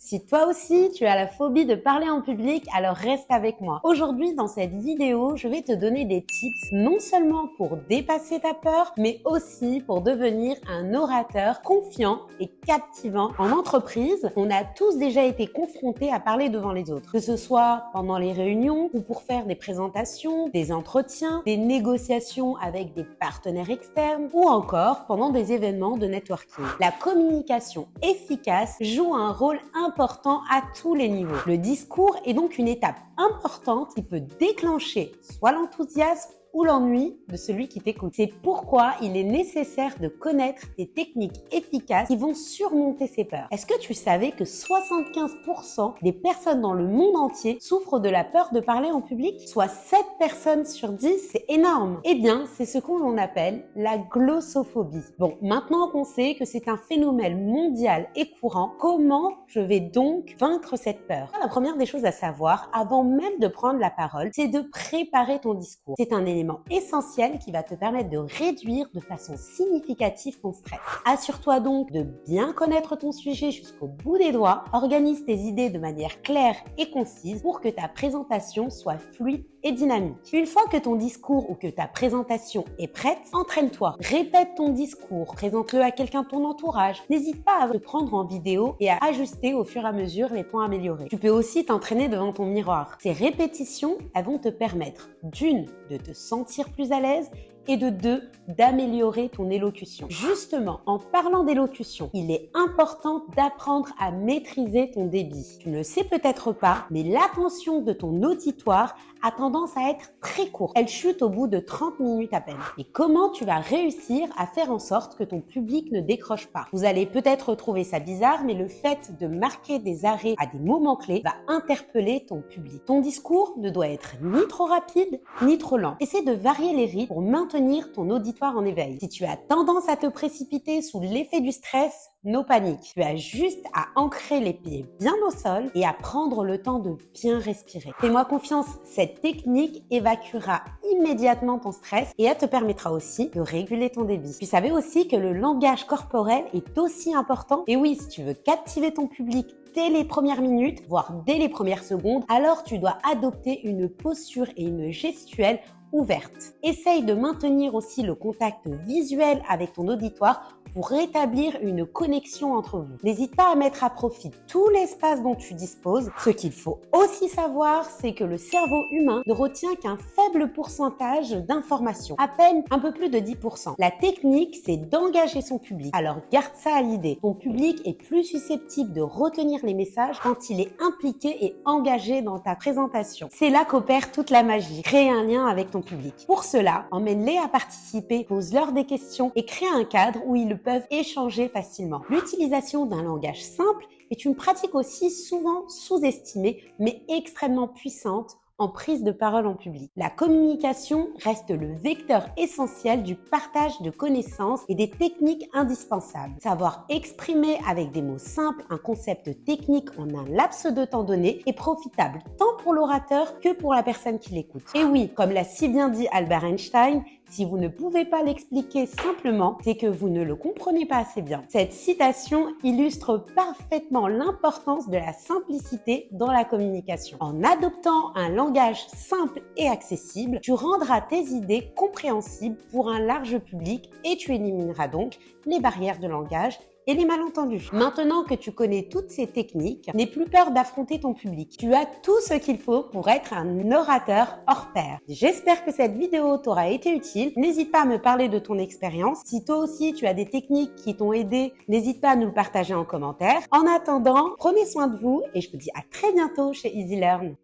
Si toi aussi tu as la phobie de parler en public, alors reste avec moi. Aujourd'hui dans cette vidéo, je vais te donner des tips non seulement pour dépasser ta peur, mais aussi pour devenir un orateur confiant et captivant. En entreprise, on a tous déjà été confrontés à parler devant les autres, que ce soit pendant les réunions ou pour faire des présentations, des entretiens, des négociations avec des partenaires externes ou encore pendant des événements de networking. La communication efficace joue un rôle important à tous les niveaux. Le discours est donc une étape importante qui peut déclencher soit l'enthousiasme ou l'ennui de celui qui t'écoute. C'est pourquoi il est nécessaire de connaître des techniques efficaces qui vont surmonter ces peurs. Est-ce que tu savais que 75% des personnes dans le monde entier souffrent de la peur de parler en public? Soit 7 personnes sur 10, c'est énorme. Eh bien, c'est ce qu'on appelle la glossophobie. Bon, maintenant qu'on sait que c'est un phénomène mondial et courant, comment je vais donc vaincre cette peur? La première des choses à savoir, avant même de prendre la parole, c'est de préparer ton discours. C'est un élément essentiel qui va te permettre de réduire de façon significative ton stress. Assure-toi donc de bien connaître ton sujet jusqu'au bout des doigts. Organise tes idées de manière claire et concise pour que ta présentation soit fluide et dynamique. Une fois que ton discours ou que ta présentation est prête, entraîne-toi. Répète ton discours, présente-le à quelqu'un de ton entourage. N'hésite pas à te prendre en vidéo et à ajuster au fur et à mesure les points améliorés. Tu peux aussi t'entraîner devant ton miroir. Ces répétitions, elles vont te permettre d'une, de te sentir plus à l'aise et de deux, d'améliorer ton élocution. Justement, en parlant d'élocution, il est important d'apprendre à maîtriser ton débit. Tu ne le sais peut-être pas, mais l'attention de ton auditoire a tendance à être très courte. Elle chute au bout de 30 minutes à peine. Et comment tu vas réussir à faire en sorte que ton public ne décroche pas? Vous allez peut-être trouver ça bizarre, mais le fait de marquer des arrêts à des moments clés va interpeller ton public. Ton discours ne doit être ni trop rapide, ni trop lent. Essaie de varier les rythmes pour maintenir ton auditoire en éveil. Si tu as tendance à te précipiter sous l'effet du stress, no panique. Tu as juste à ancrer les pieds bien au sol et à prendre le temps de bien respirer. Fais-moi confiance, cette technique évacuera immédiatement ton stress et elle te permettra aussi de réguler ton débit. Tu savais aussi que le langage corporel est aussi important? Et oui, si tu veux captiver ton public dès les premières minutes, voire dès les premières secondes, alors tu dois adopter une posture et une gestuelle ouverte. Essaye de maintenir aussi le contact visuel avec ton auditoire pour rétablir une connexion entre vous. N'hésite pas à mettre à profit tout l'espace dont tu disposes. Ce qu'il faut aussi savoir, c'est que le cerveau humain ne retient qu'un faible pourcentage d'informations, à peine un peu plus de 10%. La technique, c'est d'engager son public. Alors garde ça à l'idée. Ton public est plus susceptible de retenir les messages quand il est impliqué et engagé dans ta présentation. C'est là qu'opère toute la magie. Créer un lien avec ton public. Pour cela, emmène-les à participer, pose-leur des questions et crée un cadre où ils peuvent échanger facilement. L'utilisation d'un langage simple est une pratique aussi souvent sous-estimée, mais extrêmement puissante en prise de parole en public. La communication reste le vecteur essentiel du partage de connaissances et des techniques indispensables. Savoir exprimer avec des mots simples un concept technique en un laps de temps donné est profitable tant pour l'orateur que pour la personne qui l'écoute. Et oui, comme l'a si bien dit Albert Einstein, si vous ne pouvez pas l'expliquer simplement, c'est que vous ne le comprenez pas assez bien. Cette citation illustre parfaitement l'importance de la simplicité dans la communication. En adoptant un langage simple et accessible, tu rendras tes idées compréhensibles pour un large public et tu élimineras donc les barrières de langage et les malentendus. Maintenant que tu connais toutes ces techniques, n'aie plus peur d'affronter ton public. Tu as tout ce qu'il faut pour être un orateur hors pair. J'espère que cette vidéo t'aura été utile. N'hésite pas à me parler de ton expérience. Si toi aussi tu as des techniques qui t'ont aidé, n'hésite pas à nous le partager en commentaire. En attendant, prenez soin de vous et je vous dis à très bientôt chez EasyLearn.